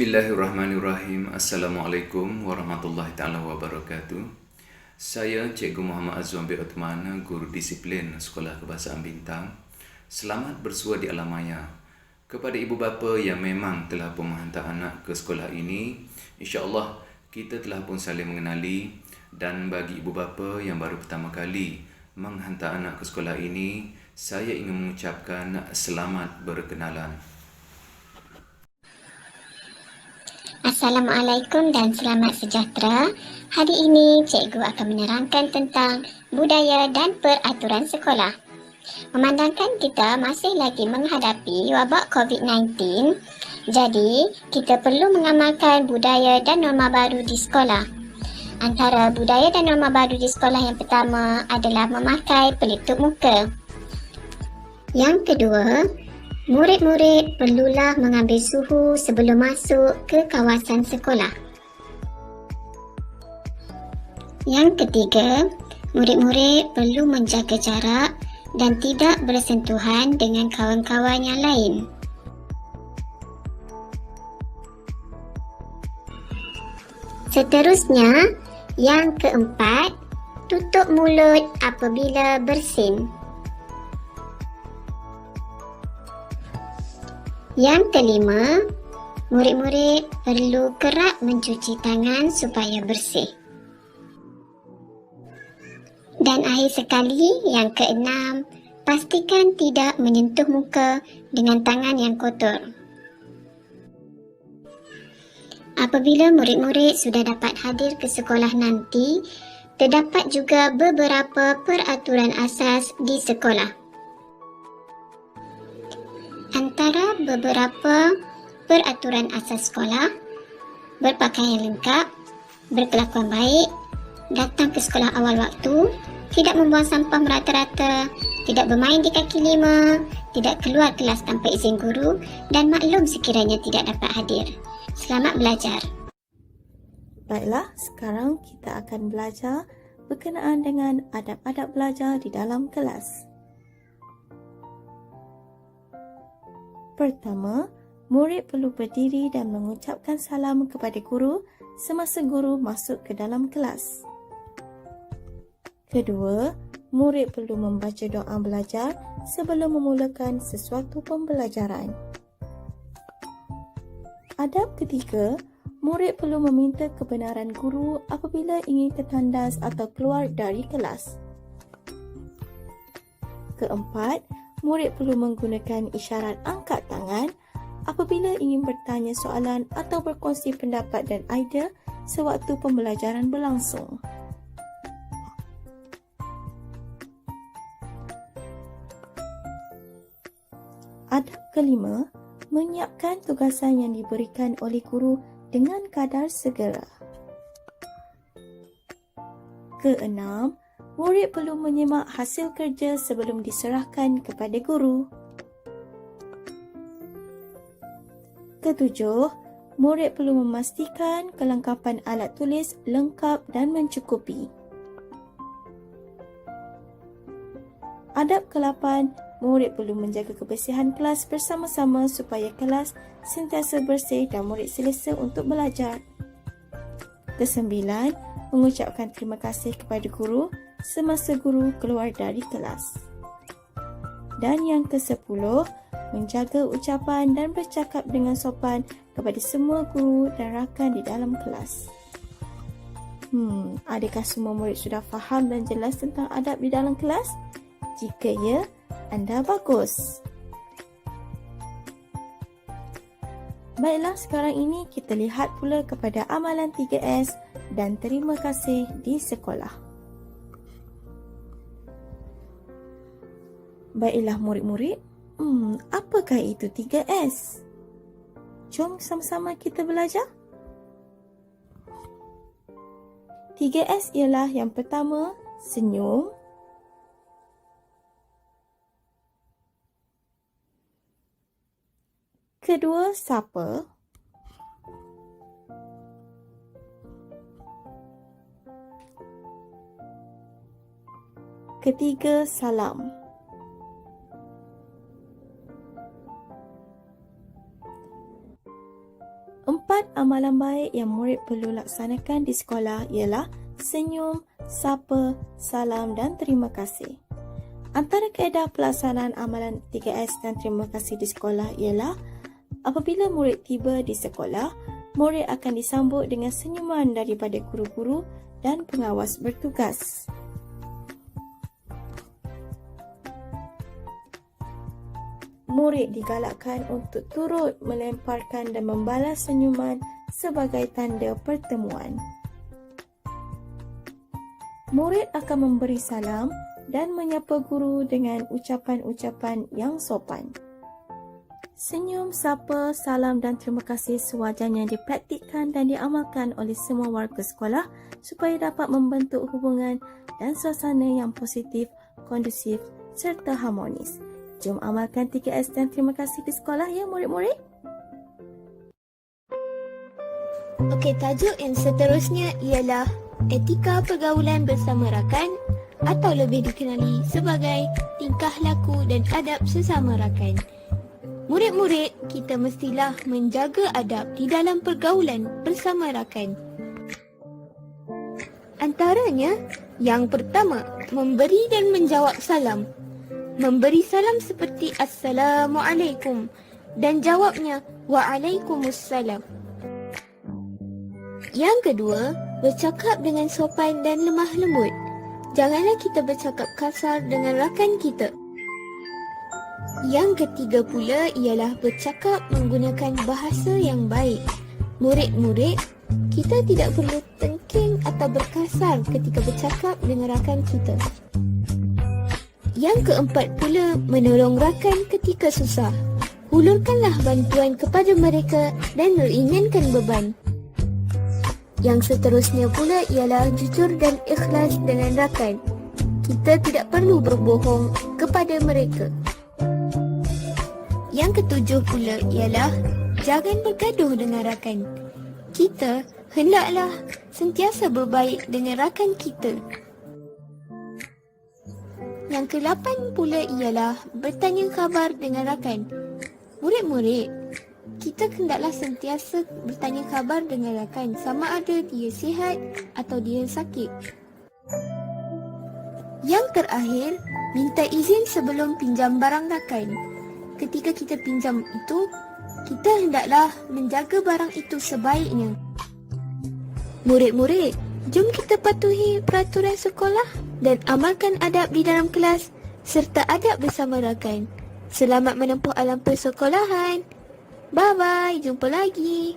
Bismillahirrahmanirrahim. Assalamualaikum warahmatullahi taala wabarakatuh. Saya Cikgu Muhammad Azwan bin Uthman, Guru Disiplin Sekolah Kebahasaan Bintang. Selamat bersua di alam maya. Kepada ibu bapa yang memang telah pun menghantar anak ke sekolah ini, insya-Allah kita telah pun saling mengenali, dan bagi ibu bapa yang baru pertama kali menghantar anak ke sekolah ini, saya ingin mengucapkan selamat berkenalan. Assalamualaikum dan selamat sejahtera. Hari ini cikgu akan menerangkan tentang budaya dan peraturan sekolah. Memandangkan kita masih lagi menghadapi wabak COVID-19, jadi kita perlu mengamalkan budaya dan norma baru di sekolah. Antara budaya dan norma baru di sekolah yang pertama adalah memakai pelitup muka. Yang kedua, murid-murid perlulah mengambil suhu sebelum masuk ke kawasan sekolah. Yang ketiga, murid-murid perlu menjaga jarak dan tidak bersentuhan dengan kawan-kawan yang lain. Seterusnya, yang keempat, tutup mulut apabila bersin. Yang kelima, murid-murid perlu kerap mencuci tangan supaya bersih. Dan akhir sekali, yang keenam, pastikan tidak menyentuh muka dengan tangan yang kotor. Apabila murid-murid sudah dapat hadir ke sekolah nanti, terdapat juga beberapa peraturan asas di sekolah. Antara beberapa peraturan asas sekolah, berpakaian lengkap, berkelakuan baik, datang ke sekolah awal waktu, tidak membuang sampah merata-rata, tidak bermain di kaki lima, tidak keluar kelas tanpa izin guru, dan maklum sekiranya tidak dapat hadir. Selamat belajar. Baiklah, sekarang kita akan belajar berkenaan dengan adab-adab belajar di dalam kelas. Pertama, murid perlu berdiri dan mengucapkan salam kepada guru semasa guru masuk ke dalam kelas. Kedua, murid perlu membaca doa belajar sebelum memulakan sesuatu pembelajaran. Adab ketiga, murid perlu meminta kebenaran guru apabila ingin tertandas atau keluar dari kelas. Keempat, murid perlu menggunakan isyarat angkat tangan apabila ingin bertanya soalan atau berkongsi pendapat dan idea sewaktu pembelajaran berlangsung. Adab kelima, menyiapkan tugasan yang diberikan oleh guru dengan kadar segera. Keenam, murid perlu menyemak hasil kerja sebelum diserahkan kepada guru. Ketujuh, murid perlu memastikan kelengkapan alat tulis lengkap dan mencukupi. Adab ke-8, murid perlu menjaga kebersihan kelas bersama-sama supaya kelas sentiasa bersih dan murid selesa untuk belajar. Kesembilan, mengucapkan terima kasih kepada guru semasa guru keluar dari kelas. Dan yang ke-10, menjaga ucapan dan bercakap dengan sopan kepada semua guru dan rakan di dalam kelas. Adakah semua murid sudah faham dan jelas tentang adab di dalam kelas? Jika ya, anda bagus. Baiklah, sekarang ini kita lihat pula kepada amalan 3S dan terima kasih di sekolah. Baiklah murid-murid, apakah itu 3S? Jom sama-sama kita belajar. 3S ialah yang pertama, senyum. Kedua, sapa. Ketiga, salam. 4 amalan baik yang murid perlu laksanakan di sekolah ialah senyum, sapa, salam dan terima kasih. Antara kaedah pelaksanaan amalan 3S dan terima kasih di sekolah ialah apabila murid tiba di sekolah, murid akan disambut dengan senyuman daripada guru-guru dan pengawas bertugas. Murid digalakkan untuk turut melemparkan dan membalas senyuman sebagai tanda pertemuan. Murid akan memberi salam dan menyapa guru dengan ucapan-ucapan yang sopan. Senyum, sapa, salam dan terima kasih sewajarnya dipraktikkan dan diamalkan oleh semua warga sekolah supaya dapat membentuk hubungan dan suasana yang positif, kondusif serta harmonis. Jom amalkan 3S dan terima kasih di sekolah ya murid-murid. Okey, tajuk yang seterusnya ialah etika pergaulan bersama rakan atau lebih dikenali sebagai tingkah laku dan adab sesama rakan. Murid-murid, kita mestilah menjaga adab di dalam pergaulan bersama rakan. Antaranya, yang pertama, memberi dan menjawab salam. Memberi salam seperti Assalamualaikum dan jawabnya Waalaikumsalam. Yang kedua, bercakap dengan sopan dan lemah lembut. Janganlah kita bercakap kasar dengan rakan kita. Yang ketiga pula ialah bercakap menggunakan bahasa yang baik. Murid-murid, kita tidak perlu tengking atau berkasar ketika bercakap dengan rakan kita. Yang keempat pula, menolong rakan ketika susah. Hulurkanlah bantuan kepada mereka dan ringankan beban. Yang seterusnya pula ialah jujur dan ikhlas dengan rakan. Kita tidak perlu berbohong kepada mereka. Yang ketujuh pula ialah jangan bergaduh dengan rakan. Kita hendaklah sentiasa berbaik dengan rakan kita. Yang ke-8 pula ialah bertanya khabar dengan rakan. Murid-murid, kita hendaklah sentiasa bertanya khabar dengan rakan sama ada dia sihat atau dia sakit. Yang terakhir, minta izin sebelum pinjam barang rakan. Ketika kita pinjam itu, kita hendaklah menjaga barang itu sebaiknya. Murid-murid, jom kita patuhi peraturan sekolah dan amalkan adab di dalam kelas serta adab bersama rakan. Selamat menempuh alam persekolahan. Bye-bye, jumpa lagi.